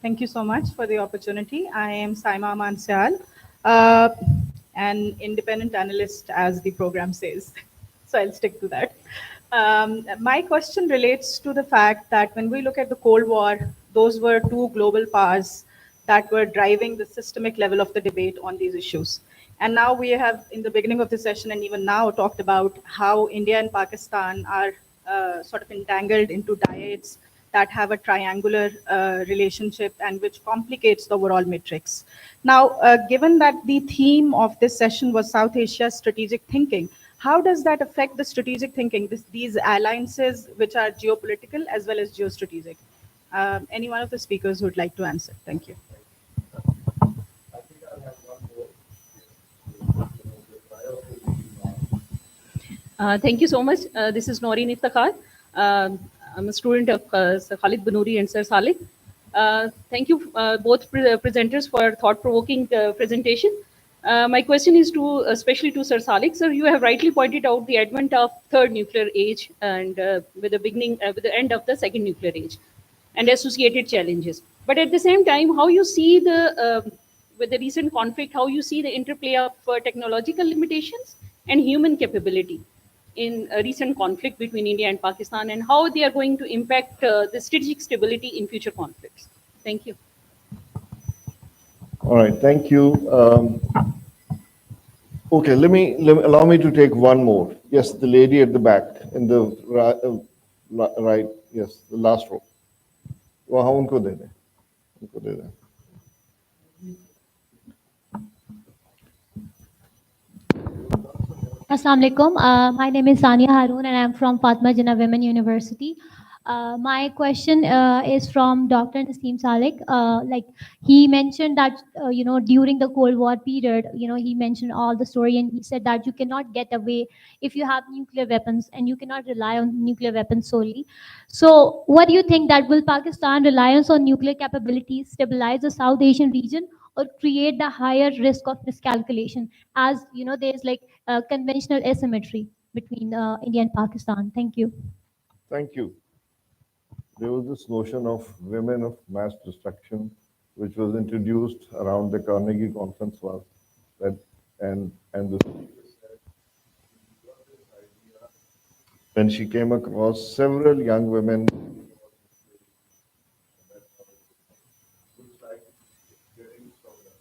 Thank you so much for the opportunity. I am Saima Mansyal, an independent analyst, as the program says. So I'll stick to that. My question relates to the fact that when we look at the Cold War, those were 2 global powers that were driving the systemic level of the debate on these issues. And now we have, in the beginning of the session and even now, talked about how India and Pakistan are sort of entangled into dyads that have a triangular relationship and which complicates the overall matrix. Now, given that the theme of this session was South Asia's strategic thinking, how does that affect the strategic thinking, these alliances which are geopolitical as well as geostrategic? Any one of the speakers who would like to answer? Thank you. Thank you so much. This is Noreen Iftikhar. I'm a student of Sir Khalid Banoori and Sir Saleh. Thank you both presenters for thought-provoking presentation. My question is especially to Sir Saleh. Sir, you have rightly pointed out the advent of third nuclear age and with the end of the second nuclear age and associated challenges. But at the same time, how you see with the recent conflict, how you see the interplay of technological limitations and human capability. in a recent conflict between India and Pakistan, and how they are going to impact the strategic stability in future conflicts? Thank you. All right, thank you. Okay, allow me to take one more. Yes, the lady at the back in the right. Yes, the last row. वहाँ उनको दे दें, उनको दे दें. Assalamu alaikum. My name is Sania Haroon and I'm from Fatma Jinnah Women University. My question is from Dr. Naseem Salik. Like he mentioned that during the Cold War period, he mentioned all the story and he said that you cannot get away if you have nuclear weapons and you cannot rely on nuclear weapons solely. So, what do you think that will Pakistan reliance on nuclear capabilities stabilize the South Asian region or create the higher risk of miscalculation? As there's like conventional asymmetry between India and Pakistan. Thank you. Thank you. There was this notion of women of mass destruction, which was introduced around the Carnegie conference was that, and the speaker said she got this idea when she came across several young women. Looks like it's getting stronger.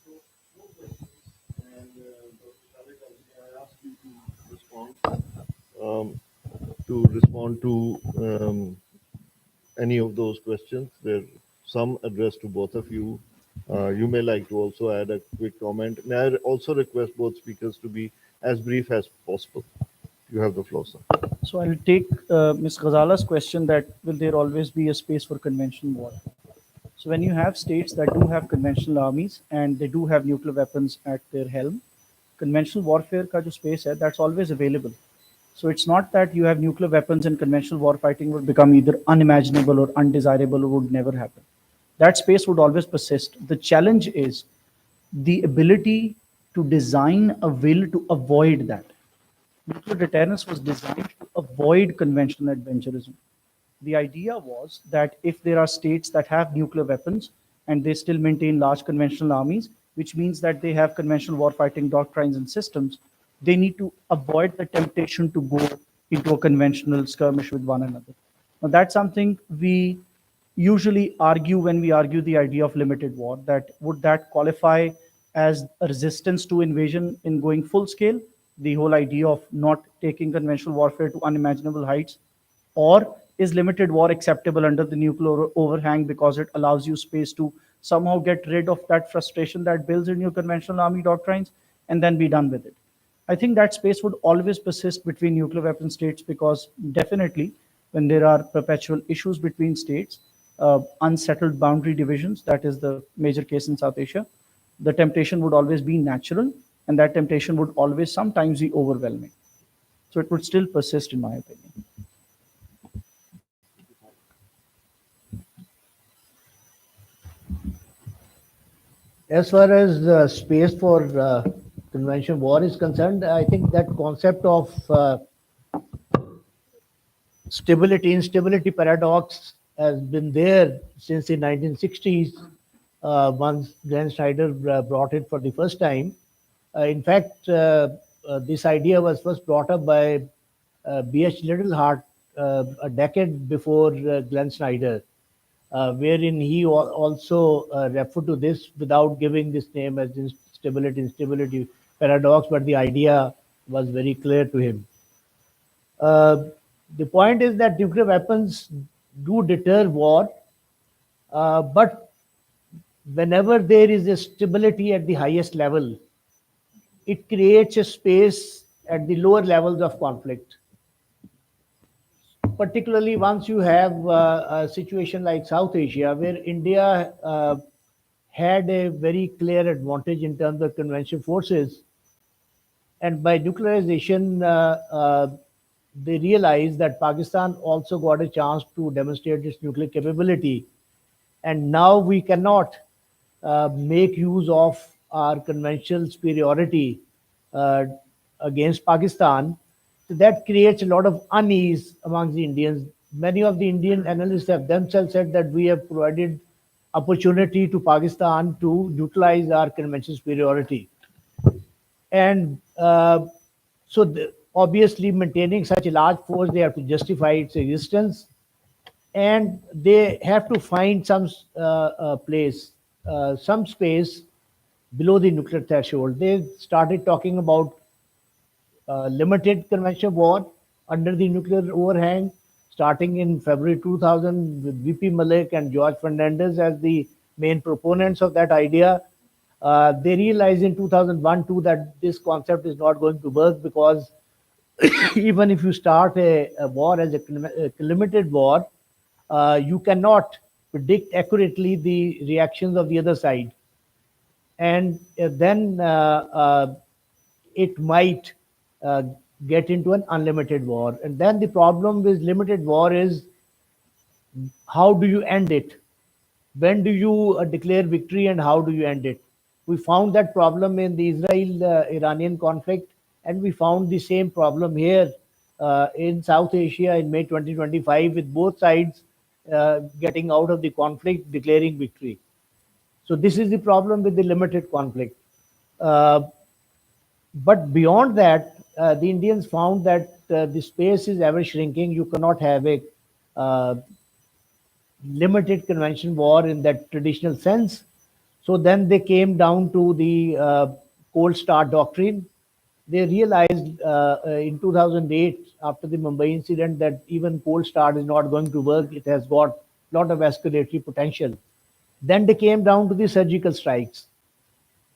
So, no questions. And Dr. Shalik, I ask you to respond to any of those questions. There are some addressed to both of you. You may like to also add a quick comment. May I also request both speakers to be as brief as possible? You have the floor, sir. So I'll take Ms. Ghazala's question that will there always be a space for conventional war? So when you have states that do have conventional armies and they do have nuclear weapons at their helm, conventional warfare ka jo space hai, that's always available. So it's not that you have nuclear weapons and conventional war fighting would become either unimaginable or undesirable or would never happen. That space would always persist. The challenge is the ability to design a will to avoid that. Nuclear deterrence was designed to avoid conventional adventurism. The idea was that if there are states that have nuclear weapons and they still maintain large conventional armies, which means that they have conventional warfighting doctrines and systems, they need to avoid the temptation to go into a conventional skirmish with one another. Now, that's something we usually argue when we argue the idea of limited war, that would that qualify as a resistance to invasion in going full scale, the whole idea of not taking conventional warfare to unimaginable heights, or is limited war acceptable under the nuclear overhang because it allows you space to somehow get rid of that frustration that builds in your conventional army doctrines and then be done with it? I think that space would always persist between nuclear weapon states because definitely when there are perpetual issues between states, unsettled boundary divisions, that is the major case in South Asia, the temptation would always be natural and that temptation would always sometimes be overwhelming. So it would still persist in my opinion. As far as the space for conventional war is concerned, I think that concept of instability paradox has been there since the 1960s, once Glenn Snyder brought it for the first time. In fact, this idea was first brought up by B.H. Littleheart a decade before Glenn Snyder, wherein he also referred to this without giving this name as instability paradox, but the idea was very clear to him. The point is that nuclear weapons do deter war, but whenever there is a stability at the highest level, it creates a space at the lower levels of conflict. Particularly once you have a situation like South Asia, where India had a very clear advantage in terms of conventional forces, and by nuclearization, they realized that Pakistan also got a chance to demonstrate its nuclear capability. And now we cannot make use of our conventional superiority against Pakistan. So that creates a lot of unease among the Indians. Many of the Indian analysts have themselves said that we have provided opportunity to Pakistan to utilize our conventional superiority. And So obviously, maintaining such a large force, they have to justify its existence, and they have to find some place, some space below the nuclear threshold. They started talking about limited conventional war under the nuclear overhang, starting in February 2000 with VP Malik and George Fernandez as the main proponents of that idea. They realized in 2001 too that this concept is not going to work, because even if you start a war as a limited war, you cannot predict accurately the reactions of the other side. And then it might uh, get into an unlimited war. And then the problem with limited war is, how do you end it? When do you declare victory, and how do you end it? We found that problem in the Israel-Iranian conflict, and we found the same problem here in South Asia in May 2025, with both sides getting out of the conflict, declaring victory. So this is the problem with the limited conflict. Uh, but beyond that, the Indians found that the space is ever shrinking. You cannot have a uh, limited convention war in that traditional sense. So then they came down to the cold start doctrine. They realized in 2008, after the Mumbai incident, that even cold start is not going to work. It has got a lot of escalatory potential. Then they came down to the surgical strikes.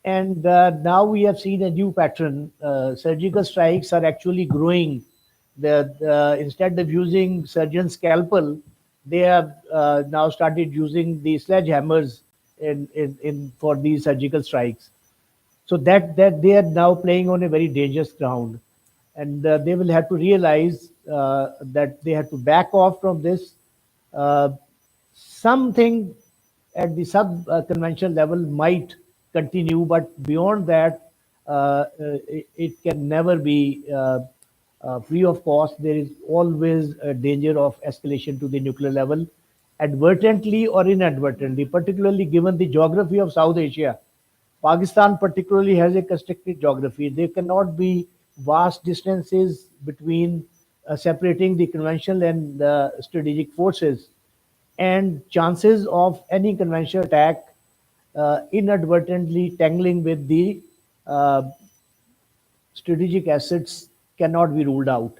And now we have seen a new pattern. Surgical strikes are actually growing. Instead of using surgeon's scalpel, they have now started using the sledgehammers for these surgical strikes. So that they are now playing on a very dangerous ground, and they will have to realize that they have to back off from this. Uh, Something at the sub conventional level might continue, but beyond that, it can never be free of cost. There is always a danger of escalation to the nuclear level, advertently or inadvertently, particularly given the geography of South Asia. Pakistan particularly has a constricted geography. There cannot be vast distances between separating the conventional and the strategic forces, and chances of any conventional attack inadvertently tangling with the uh, strategic assets cannot be ruled out.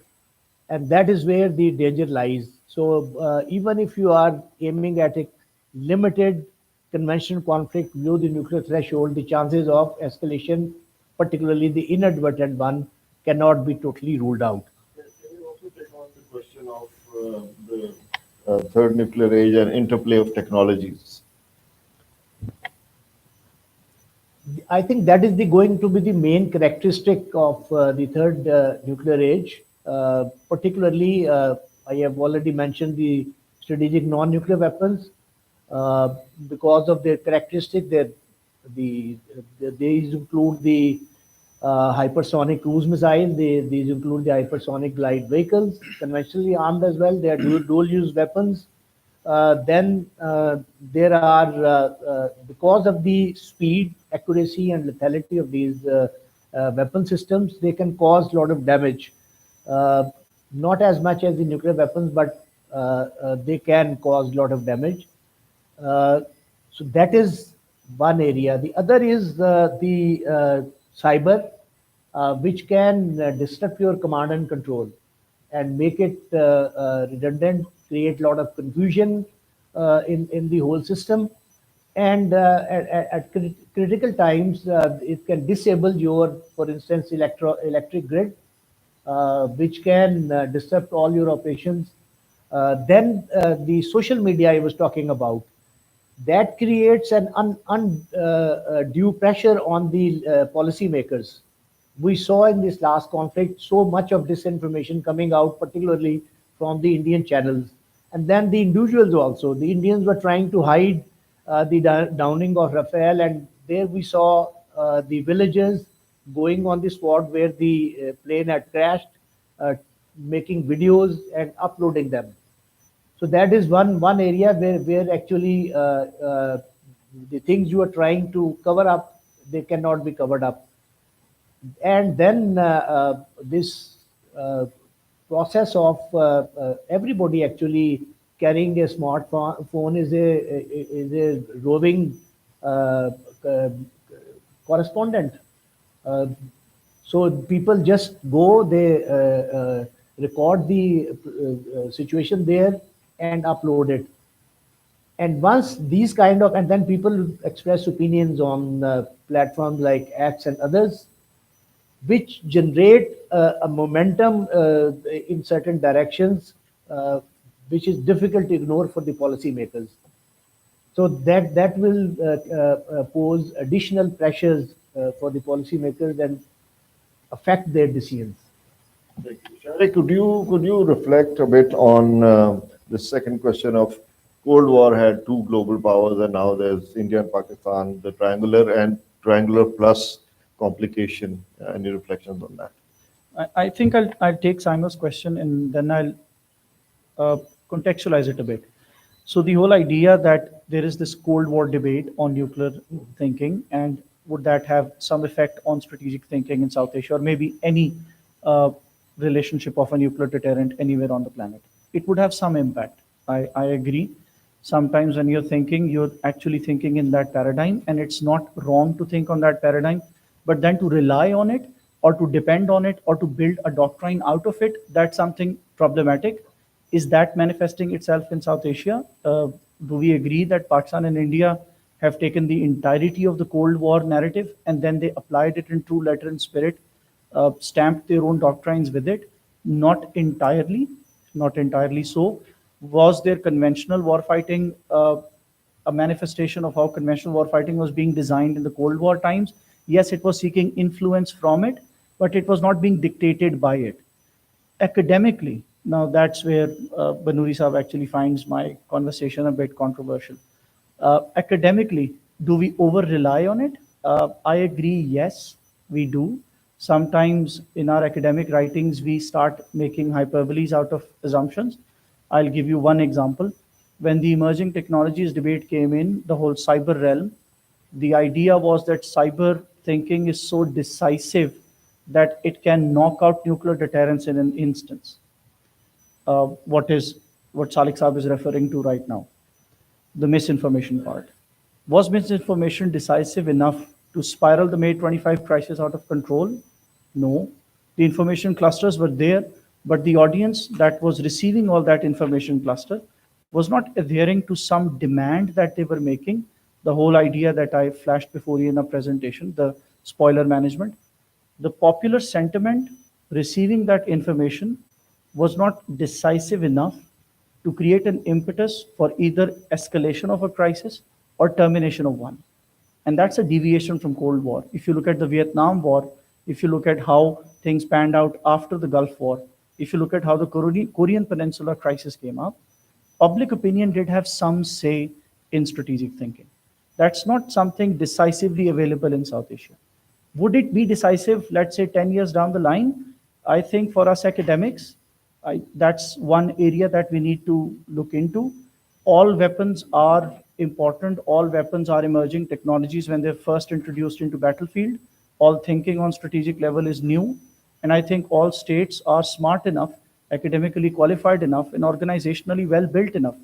And that is where the danger lies. So even if you are aiming at a limited conventional conflict below the nuclear threshold, the chances of escalation, particularly the inadvertent one, cannot be totally ruled out. Can you also take on the question of the third nuclear age and interplay of technologies? I think that is going to be the main characteristic of the third nuclear age. Particularly, I have already mentioned the strategic non-nuclear weapons. Because of their characteristic, these include the hypersonic cruise missile. These include the hypersonic glide vehicles, conventionally armed as well. They are dual-use weapons. Then there are, because of the speed, accuracy, and lethality of these weapon systems, they can cause a lot of damage. Not as much as the nuclear weapons, but they can cause a lot of damage. So that is one area. The other is the cyber, which can disrupt your command and control and make it redundant, create a lot of confusion in the whole system. And at critical times, it can disable your, for instance, electric grid, which can disrupt all your operations. Then the social media I was talking about, that creates an undue pressure on the policymakers. We saw in this last conflict so much of disinformation coming out, particularly from the Indian channels. And then the individuals also. The Indians were trying to hide the downing of Rafale, and there we saw the villagers going on the spot where the plane had crashed, uh, making videos and uploading them. So that is one area where actually the things you are trying to cover up, they cannot be covered up. and then this process of everybody actually carrying a smartphone is a roving uh, uh, correspondent. Uh, so people just go, they record the situation there and upload it. And once these kind of, and then people express opinions on platforms like X and others, which generate a momentum in certain directions, which is difficult to ignore for the policymakers. So that will pose additional pressures for the policymakers and affect their decisions. Shari, could you reflect a bit on the second question of Cold War had two global powers and now there's India and Pakistan, the triangular and triangular plus complication. Any reflections on that? I think I'll take Simon's question and then I'll uh, contextualize it a bit. So the whole idea that there is this Cold War debate on nuclear thinking, and would that have some effect on strategic thinking in South Asia, or maybe any uh, relationship of a nuclear deterrent anywhere on the planet? It would have some impact. I agree. Sometimes when you're actually thinking in that paradigm, and it's not wrong to think on that paradigm, but then to rely on it, or to depend on it, or to build a doctrine out of it, that's something problematic. Is that manifesting itself in South Asia? Do we agree that Pakistan and India have taken the entirety of the Cold War narrative and then they applied it in true letter and spirit, stamped their own doctrines with it? Not entirely, not entirely so. Was there conventional warfighting a manifestation of how conventional warfighting was being designed in the Cold War times? Yes, it was seeking influence from it, but it was not being dictated by it. Academically, now that's where Banuri Saab actually finds my conversation a bit controversial. Academically, do we over rely on it? I agree, yes, we do. Sometimes in our academic writings, we start making hyperboles out of assumptions. I'll give you one example. When the emerging technologies debate came in, the whole cyber realm, the idea was that cyber thinking is so decisive that it can knock out nuclear deterrence in an instance. What Salik Saab is referring to right now, the misinformation part. Was misinformation decisive enough to spiral the May 25 crisis out of control? No. The information clusters were there, but the audience that was receiving all that information cluster was not adhering to some demand that they were making. The whole idea that I flashed before you in a presentation, the spoiler management, the popular sentiment receiving that information was not decisive enough to create an impetus for either escalation of a crisis or termination of one. And that's a deviation from Cold War. If you look at the Vietnam War, if you look at how things panned out after the Gulf War, if you look at how the Korean Peninsula crisis came up, public opinion did have some say in strategic thinking. That's not something decisively available in South Asia. Would it be decisive, let's say 10 years down the line? I think for us academics, that's one area that we need to look into. All weapons are important. All weapons are emerging technologies when they're first introduced into battlefield. All thinking on strategic level is new. And I think all states are smart enough, academically qualified enough, and organizationally well built enough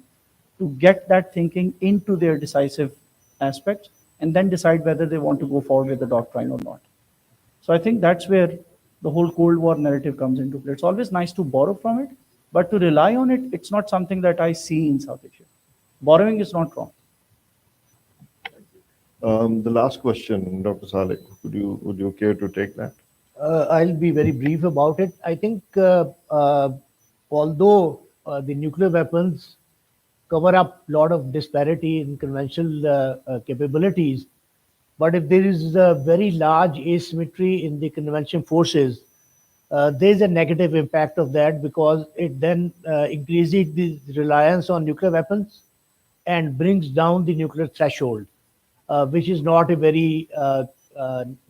to get that thinking into their decisive aspects and then decide whether they want to go forward with the doctrine or not. So I think that's where the whole Cold War narrative comes into play. It's always nice to borrow from it, but to rely on it, it's not something that I see in South Asia. Borrowing is not wrong. The last question, Dr. Saleh, would you care to take that? I'll be very brief about it. I think although the nuclear weapons cover up a lot of disparity in conventional capabilities, but if there is a very large asymmetry in the convention forces, there is a negative impact of that because it then increases the reliance on nuclear weapons and brings down the nuclear threshold, which is not a very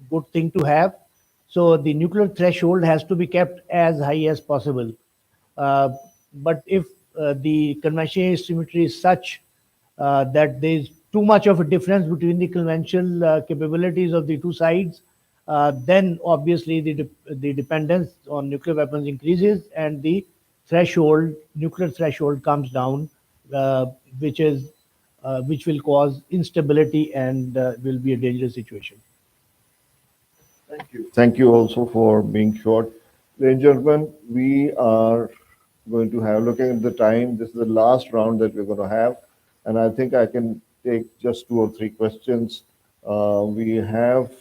good thing to have. So the nuclear threshold has to be kept as high as possible. Uh, but if the conventional asymmetry is such that there is too much of a difference between the conventional capabilities of the two sides, then obviously the dependence on nuclear weapons increases and the nuclear threshold comes down, uh, which is which will cause instability and will be a dangerous situation. Thank you. Thank you also for being short. Ladies and gentlemen, we are going to have, looking at the time, this is the last round that we're going to have. And I think I can take just 2 or 3 questions. We have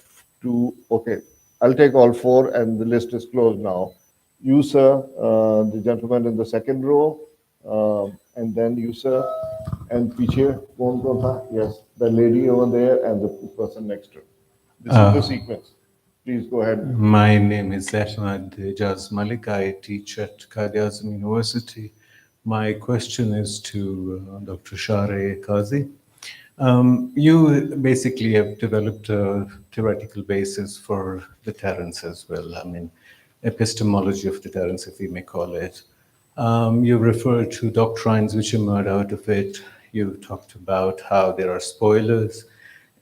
to, okay, I'll take all 4 and the list is closed now. You, sir, the gentleman in the second row, and then you, sir, and piche, kaun tha? Yes, the lady over there and the person next to her. This is the sequence. Please go ahead. My name is Ahmad Ijaz Malik. I teach at Qaid-e-Azam University. My question is to Dr. Share Kazi. You basically have developed a theoretical basis for deterrence as well. I mean, epistemology of deterrence, if we may call it. You referred to doctrines which emerged out of it. You talked about how there are spoilers.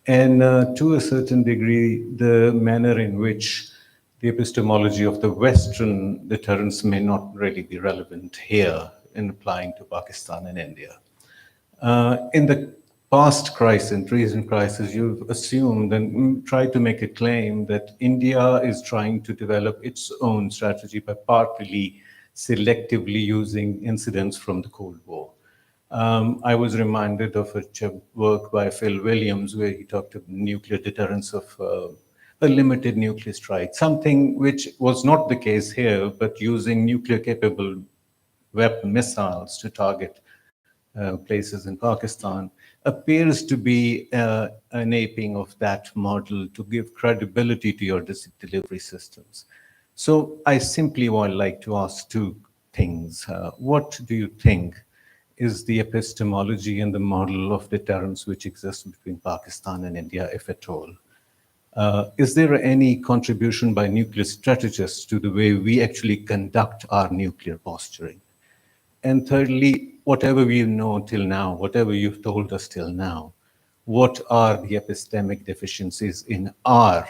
And to a certain degree, the manner in which the epistemology of the Western deterrence may not really be relevant here in applying to Pakistan and India. In the past crisis, recent crisis, you've assumed and tried to make a claim that India is trying to develop its own strategy by partly selectively using incidents from the Cold War. I was reminded of a work by Phil Williams where he talked about nuclear deterrence of a limited nuclear strike, something which was not the case here, but using nuclear-capable weapon missiles to target places in Pakistan appears to be an aping of that model to give credibility to your delivery systems. So I simply would like to ask 2 things. What do you think is the epistemology and the model of deterrence which exists between Pakistan and India, if at all? Is there any contribution by nuclear strategists to the way we actually conduct our nuclear posturing? And thirdly, whatever we know till now, whatever you've told us till now, what are the epistemic deficiencies in our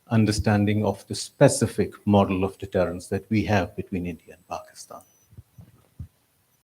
understanding of the specific model of deterrence that we have between India and Pakistan?